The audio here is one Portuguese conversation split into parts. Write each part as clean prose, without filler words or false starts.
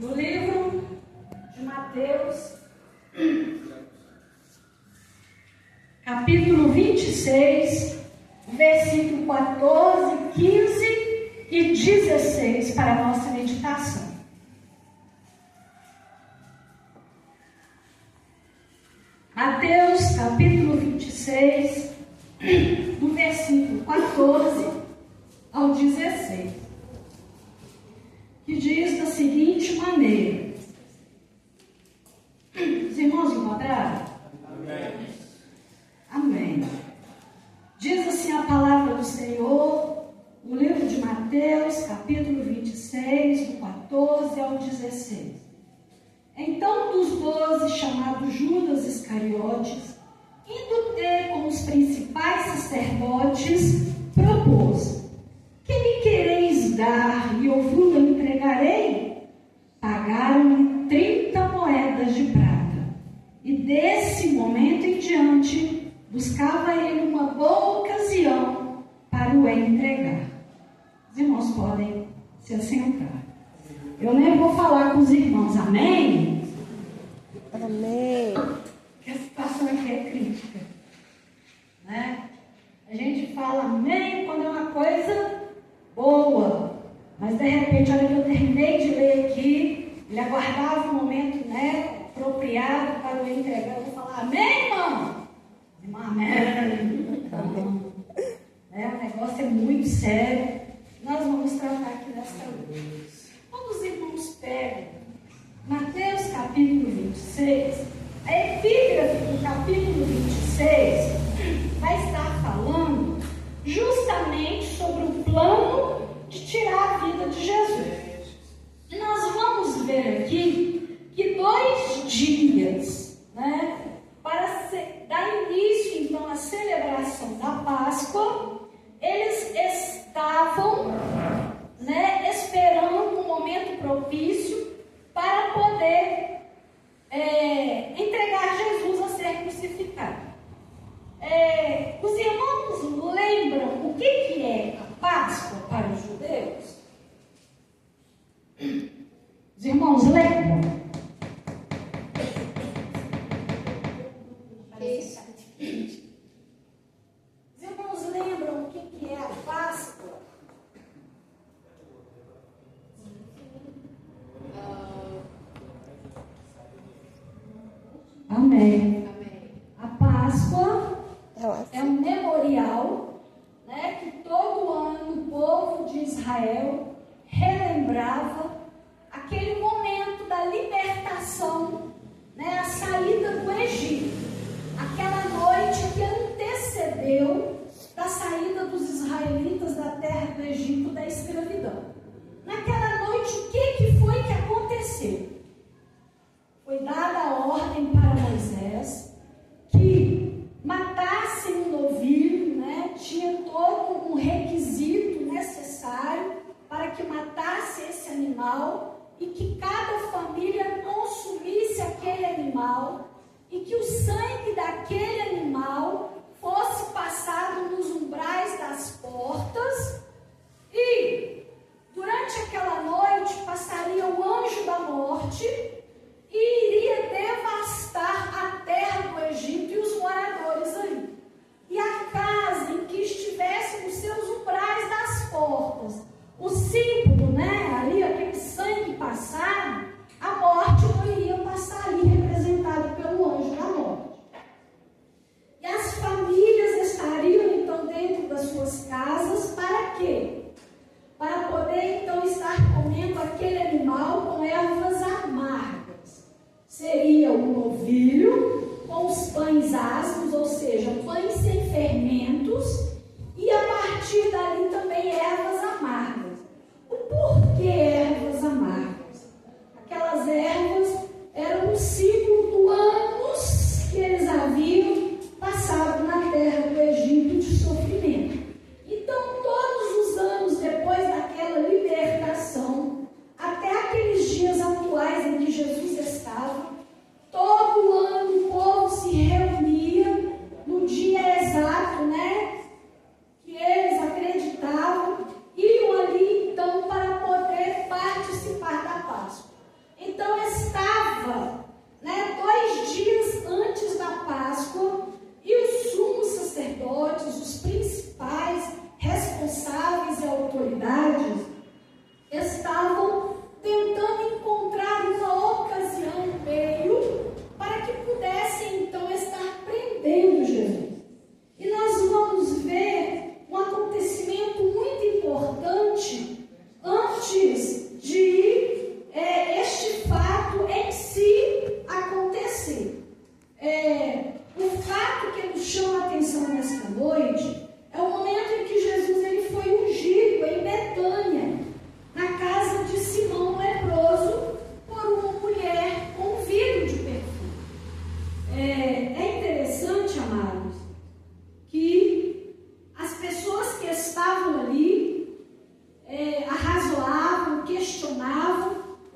no livro de Mateus, capítulo 26, versículo 14, 15 e 16 para a nossa meditação. Mateus, capítulo 26, do versículo 14 ao 16, que diz da seguinte maneira. Os irmãos encontraram? Amém. Amém. Diz assim a palavra do Senhor, no livro de Mateus, capítulo 26, do 14 ao 16. Então, dos 12, chamado Judas Iscariotes, indo ter com os principais sacerdotes, propôs: que me quereis dar e eu vos entregarei? Pagaram-lhe 30 moedas de prata. E desse momento em diante, buscava ele uma boa ocasião para o entregar. Os irmãos podem se assentar. Eu nem vou falar com os irmãos, amém? Amém. Porque a situação aqui é crítica, né? A gente fala amém quando é uma coisa boa, mas de repente, a hora que eu terminei de ler aqui, ele aguardava o momento, né, apropriado para o entregar. Eu vou falar amém, irmão? Irmã, amém. Não. O negócio é muito sério. Nós vamos tratar aqui dessa vez. Quando os irmãos pegam Mateus capítulo 26, a epígrafe do capítulo 26 vai estar falando justamente sobre o plano de tirar a vida de Jesus. E nós vamos ver aqui que 2 dias, né, para dar início então à celebração da Páscoa, eles estavam, né, esperando um momento propício para poder entregar Jesus a ser crucificado. Os irmãos lembram o que é a Páscoa para os judeus? Os irmãos lembram? Os irmãos lembram o que é a Páscoa? Amém. A Páscoa é um memorial, né, que todo ano o povo de Israel relembrava aquele momento da libertação, né, a saída do Egito. Aquela noite que antecedeu da saída dos israelitas da terra do Egito, da escravidão. Naquela noite, o que foi que aconteceu? Foi dada a ordem para Moisés que matassem um novilho, né? Tinha todo um requisito necessário para que matasse esse animal e que cada família consumisse aquele animal e que o sangue daquele animal fosse passado nos umbrais das portas e durante aquela noite passaria o anjo da morte e iria devastar a terra do Egito e os moradores ali. E a casa em que estivessem os seus umbrais das portas, o símbolo, né, ali aquele sangue passado, a morte não iria passar ali, representada pelo anjo da morte. E as famílias estariam então dentro das suas casas para quê? Para poder então estar comendo aquele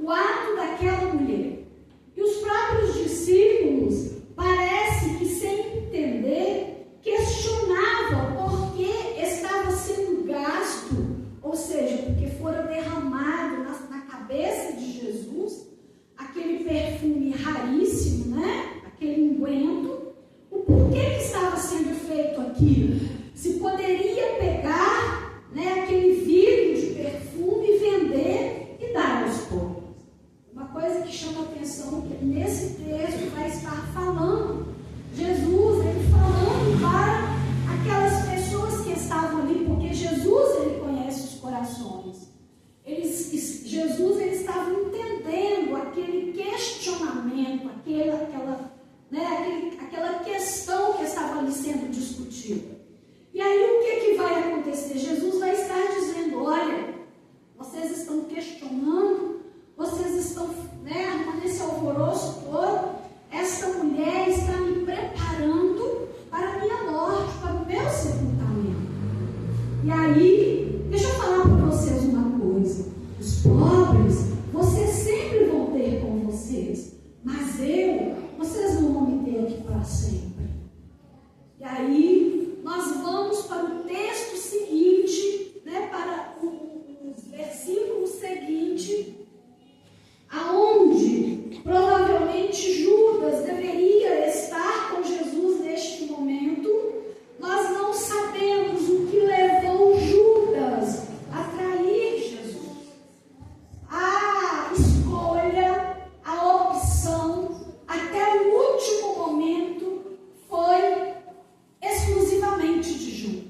o ato daquela mulher. E os próprios discípulos, parece que sem entender, questionavam por que estava sendo gasto, ou seja, porque fora derramado na cabeça de Jesus, aquele perfume raríssimo, né? Aquele unguento, o porquê que estava sendo feito aquilo? Se poderia pegar, né, aquele vidro de perfume e vender e dar aos pobres. Uma coisa que chama a atenção, que nesse texto vai estar falando, Jesus, ele falando para aquelas pessoas que estavam ali, porque Jesus, ele conhece os corações. Jesus, ele estava entendendo aquele questionamento, aquela questão que estava ali sendo discutida. E aí o que vai acontecer? Jesus vai estar dizendo, olha, vocês estão questionando, vocês estão, né, arrumando esse alvoroço todo, esta mulher está me preparando para a minha morte, para o meu sepultamento. E aí, deixa eu falar para vocês uma coisa, os pobres, vocês sempre vão ter com vocês, mas vocês não vão me ter aqui para sempre. E aí, nós vamos para o texto seguinte, né, para os versículos seguintes, aonde provavelmente Judas deveria estar com Jesus neste momento. Nós não sabemos o que levou Judas a trair Jesus. A escolha, a opção, até o último momento foi exclusivamente de Judas.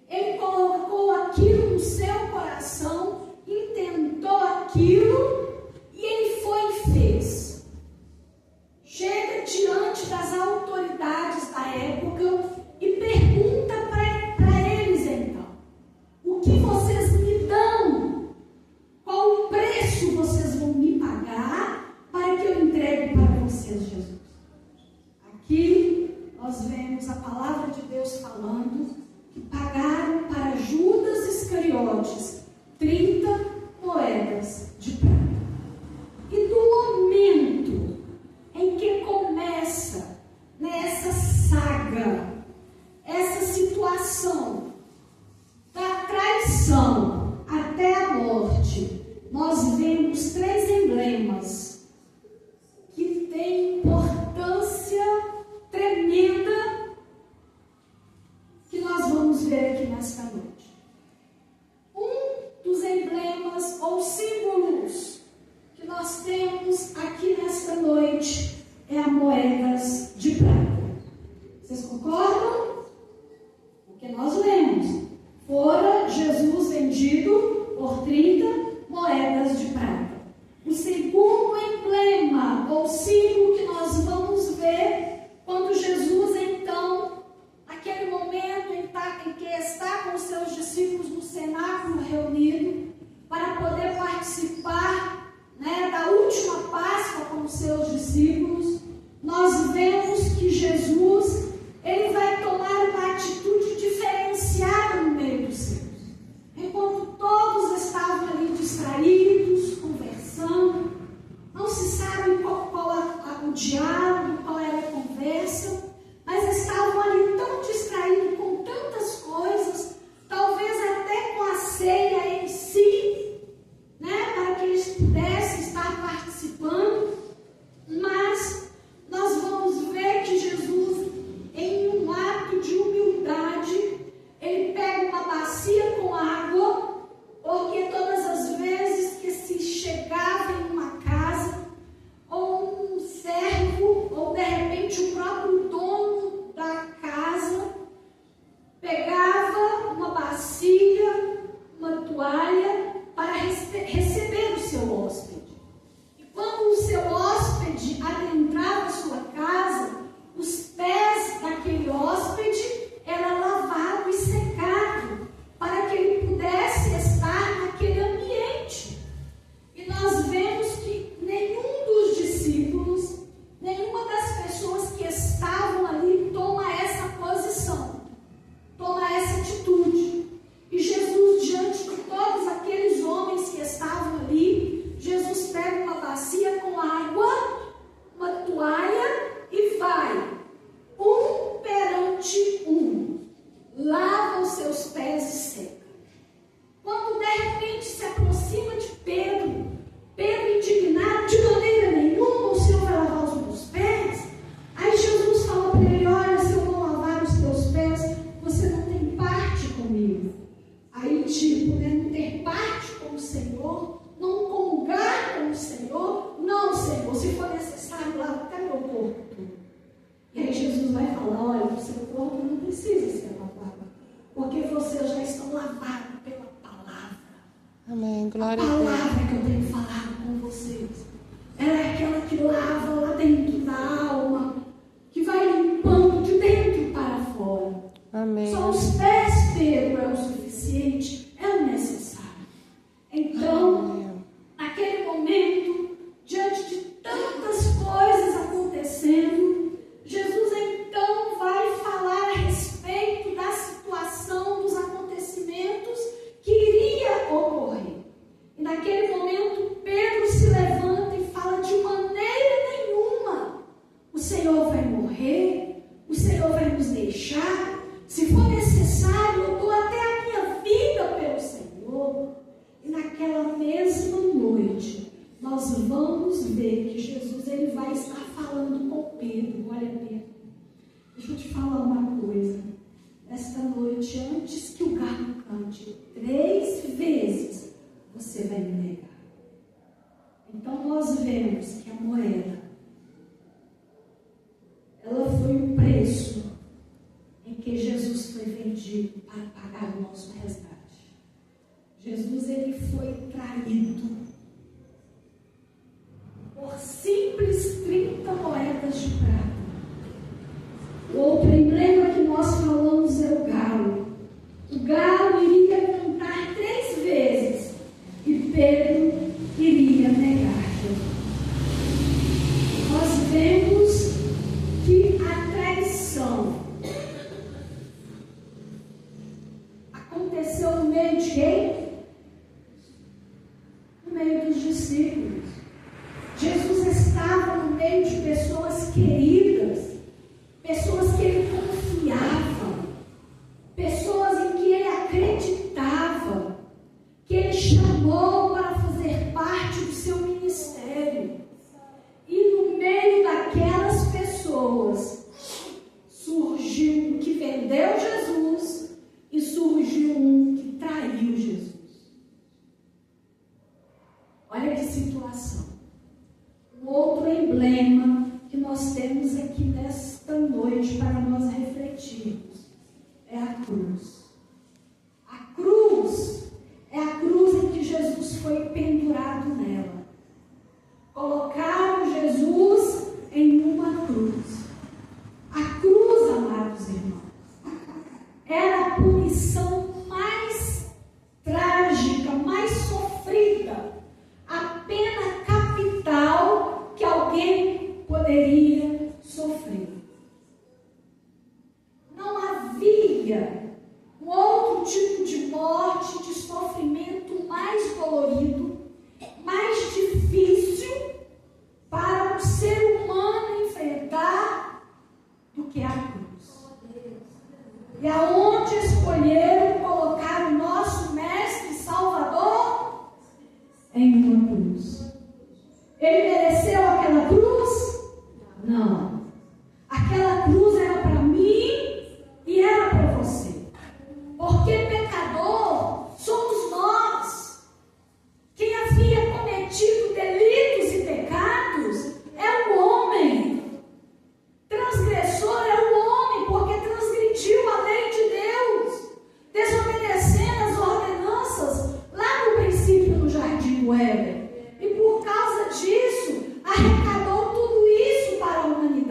Ele colocou aquilo no seu coração, intentou aquilo e ele foi e fez. Chega diante das autoridades da época e pergunta para eles então: o que vocês me dão? Qual o preço vocês vão me pagar para que eu entregue para vocês Jesus? Aqui nós vemos a palavra de Deus falando que pagaram para Judas Iscariotes 30 moedas de prata. E no momento em que começa nessa saga, essa situação da traição até a morte, nós vemos 3 emblemas que têm importância tremenda que nós vamos ver aqui nesta noite. Um dos emblemas ou símbolos que nós temos aqui nesta noite é a moedas de prata. Vocês concordam? Porque nós lemos: fora Jesus vendido por 30 moedas de prata. O segundo emblema ou símbolo que nós vamos ver quando Jesus então, naquele momento em que está com os seus discípulos no cenáculo reunido para poder participar, né, da última Páscoa com os seus discípulos, nós vemos que Jesus, ele vai tomar uma atitude diferenciada no meio dos seus. Enquanto todos estavam ali distraídos, conversando, não se sabe qual a falar, olha, o seu corpo não precisa ser lavado, porque vocês já estão lavados pela palavra. Amém. Glória a a Deus. palavra que eu tenho falado com vocês, ela é aquela que lava lá dentro da alma, que vai limpando de dentro para fora. Amém. Só os pés, Pedro, é o suficiente, é o necessário. Então, naquele momento, diante de tantas coisas acontecendo, Jesus então vai falar a respeito da situação, dos acontecimentos que iria ocorrer. E naquele momento, Pedro se levanta e fala: de maneira nenhuma o Senhor vai morrer, o Senhor vai nos deixar. Se for necessário, eu dou até a minha vida pelo Senhor. E naquela mesma noite, nós vamos ver que Jesus ele vai estar falando com Pedro. Olha, Pedro, deixa eu te falar uma coisa. Esta noite, antes que o galo cante 3 vezes, você vai me negar. Então nós vemos que a moeda, ela foi o preço em que Jesus foi vendido para pagar o nosso resgate. Jesus ele foi traído por simples 30 moedas de prata. O outro emblema que nós falamos é o galo. O galo iria cantar 3 vezes e Pedro iria negar Jesus. Nós vemos que a traição aconteceu no meio de quem? No meio dos discípulos. Jesus estava no meio de pessoas queridas, pessoas que ele confiava, pessoas em que ele acreditava, que ele chamou para fazer parte do seu ministério. E no meio daquelas pessoas surgiu um que vendeu Jesus e surgiu um que traiu Jesus. Olha que situação. Um outro emblema que nós temos aqui nesta noite para nós refletirmos é a cruz. A cruz é a cruz em que Jesus foi pendurado nela. Colocaram Jesus em uma cruz. A cruz, amados irmãos, era a punição mais trágica, mais sofrida, a pena capital que alguém poderia sofrer. Não havia um outro tipo de morte, de sofrimento mais dolorido, mais difícil para o ser humano enfrentar do que a cruz. E aonde escolheram colocar o nosso mestre Salvador? Em uma cruz. Ele mereceu aquela cruz? Não. Aquela cruz era para mim e era para você. Porque pecador somos nós. Quem havia cometido delitos e pecados é o homem. Transgressor é o homem, porque transgrediu a lei de Deus, desobedecendo as ordenanças lá no princípio do jardim do Éden. E por causa disso, arrecadou tudo isso para a humanidade.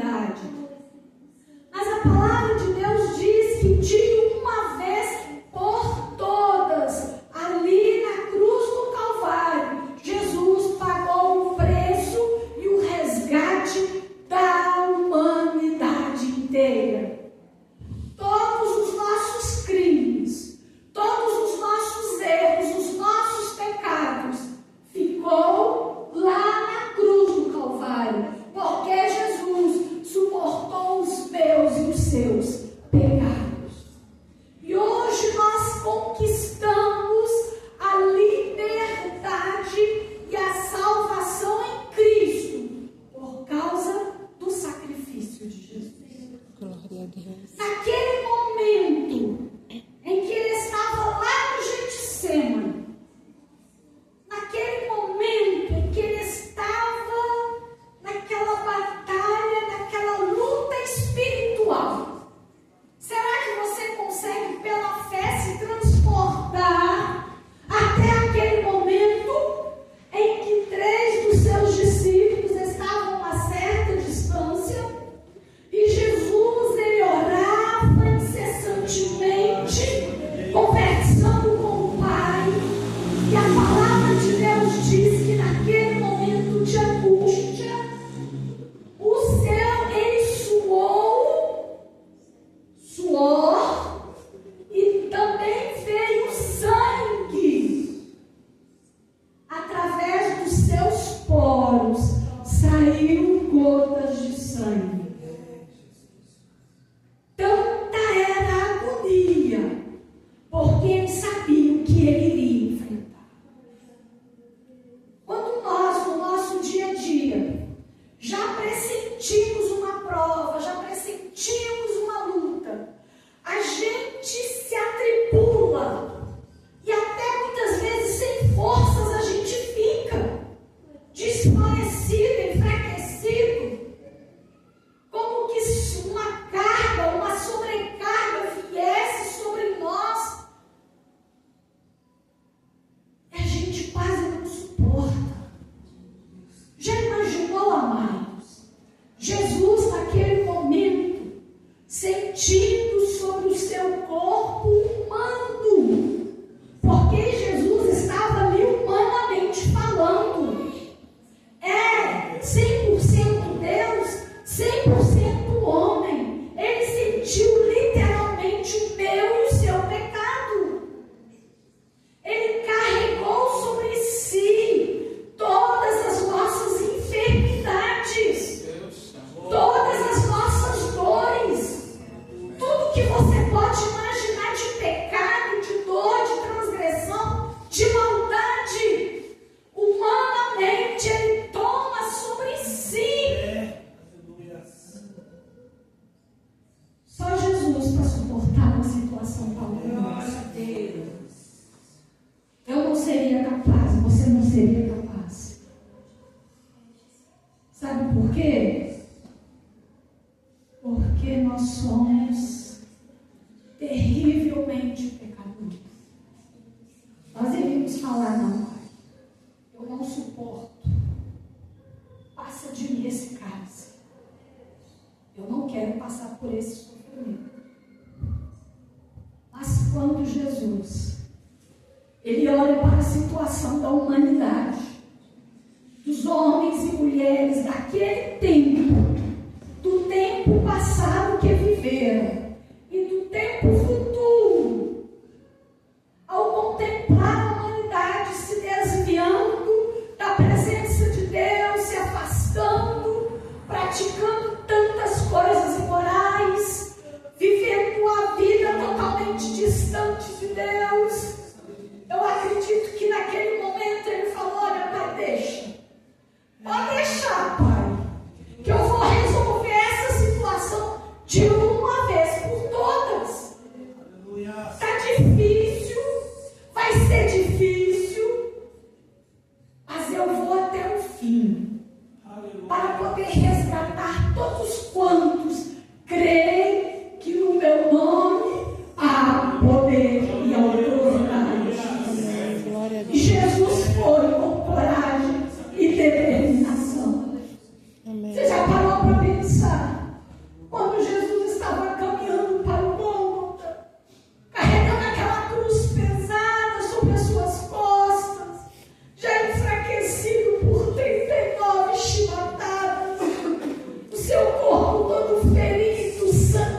verteriam gotas de sangue. Tanta era a agonia, porque ele sabia o que ele iria enfrentar. Quando nós, no nosso dia a dia, já pressentimos uma prova, já pressentimos uma luta, a gente se atribula e até muitas vezes sem forças a gente fica desfalecido, enfraquecido, como que uma carga, uma sobrecarga viesse sobre nós e a gente quase não suporta. Já imaginou, amados, Jesus naquele momento sentindo sobre o seu corpo humano, porque Jesus estava ali humanamente falando. É 100% Deus, 100% homem. Ele sentiu literalmente o meu e o seu pecado. Ele carregou sobre si todas as nossas enfermidades, todas as nossas dores, tudo que você pode imaginar de pecado, de dor, de transgressão, de maldade. Humanamente ele toma sobre si. Só Jesus para suportar uma situação tal. Eu não seria capaz, você não seria capaz. Sabe por quê? Porque nós somos terrivelmente pecadores. Nós iríamos falar, não, Pai, eu não suporto. Passa de mim esse cálice. Eu não quero passar por esse sofrimento. Mas quando Jesus, ele olha para a situação da humanidade, dos homens e mulheres daquele tempo, do tempo passado que viveram e do tempo futuro, ao contemplar a humanidade se desviando da presença de Deus, se afastando, praticando tantas coisas imorais, vivendo uma vida totalmente distante de Deus, eu acredito que naquele momento ele falou: olha, Pai, deixa. Pode deixar, Pai, que eu vou resolver essa situação de uma vez por todas. Está difícil, vai ser difícil, mas eu vou até o fim, para poder resgatar todos quantos creem que no meu nome há poder e autoridade. E Jesus foi com coragem e determinação. Amém. Você já parou para pensar? Quando Jesus estava caminhando para o Gólgota, carregando aquela cruz pesada sobre as suas costas, já enfraquecido por 39 chibatadas, o seu corpo todo ferido, sangue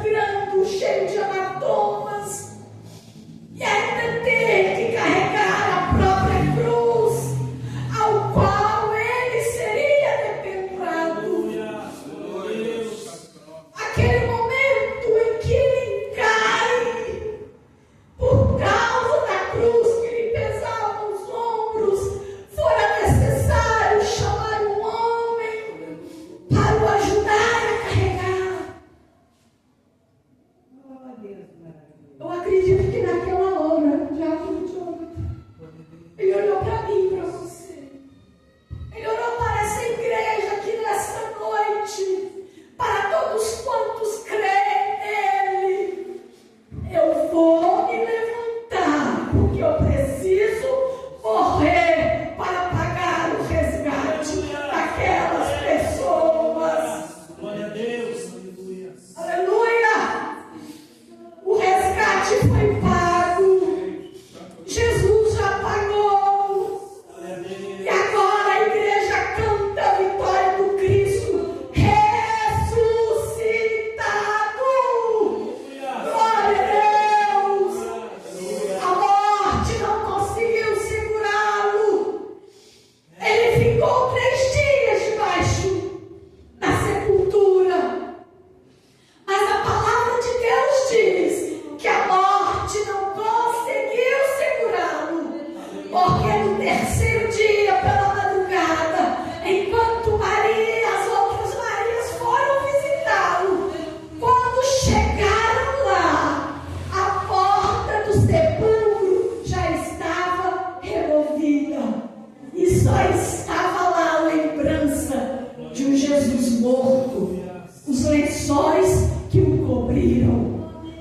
morto, os lençóis que o cobriram,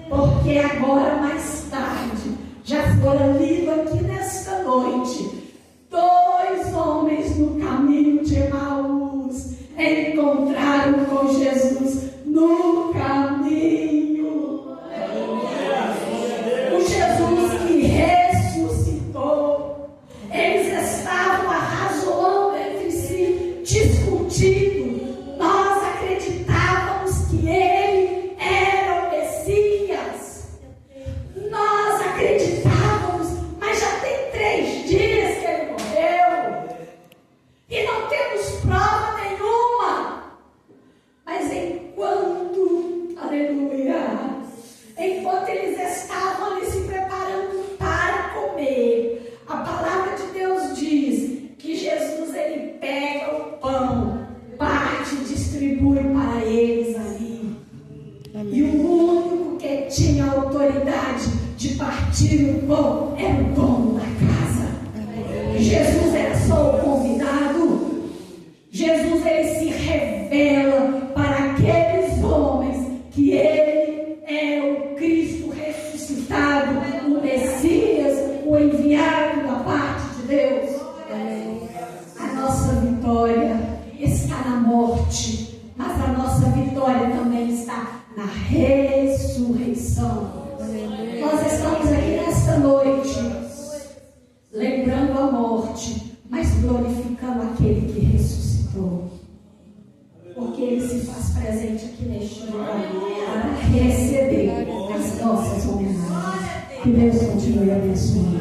porque agora mais tarde já foram lido aqui nesta noite. 2 homens no caminho de Emaús encontraram com Jesus no caminho. O Jesus que ressuscitou. Eles estavam arrazoando entre si, discutindo. Nós acreditávamos que ele era o Messias. Nós acreditávamos, mas já tem 3 dias que ele morreu. E não temos prova nenhuma. Mas enquanto eles estavam ali se preparando para comer, a palavra de Deus diz que Jesus, ele pega o pão, parte e distribui para eles ali. Amém. E o único que tinha autoridade de partir o pão era o dono da casa. Amém. Jesus era só o convidado. Jesus, ele se revela para aqueles homens que ele é o Cristo ressuscitado, o Messias, o enviado da parte de Deus. Amém. A nossa vitória está na morte, mas a nossa vitória também está na ressurreição. Amém. Nós estamos aqui nesta noite lembrando a morte, mas glorificando aquele que ressuscitou, porque ele se faz presente aqui neste lugar para receber as nossas homenagens. Que Deus continue abençoando.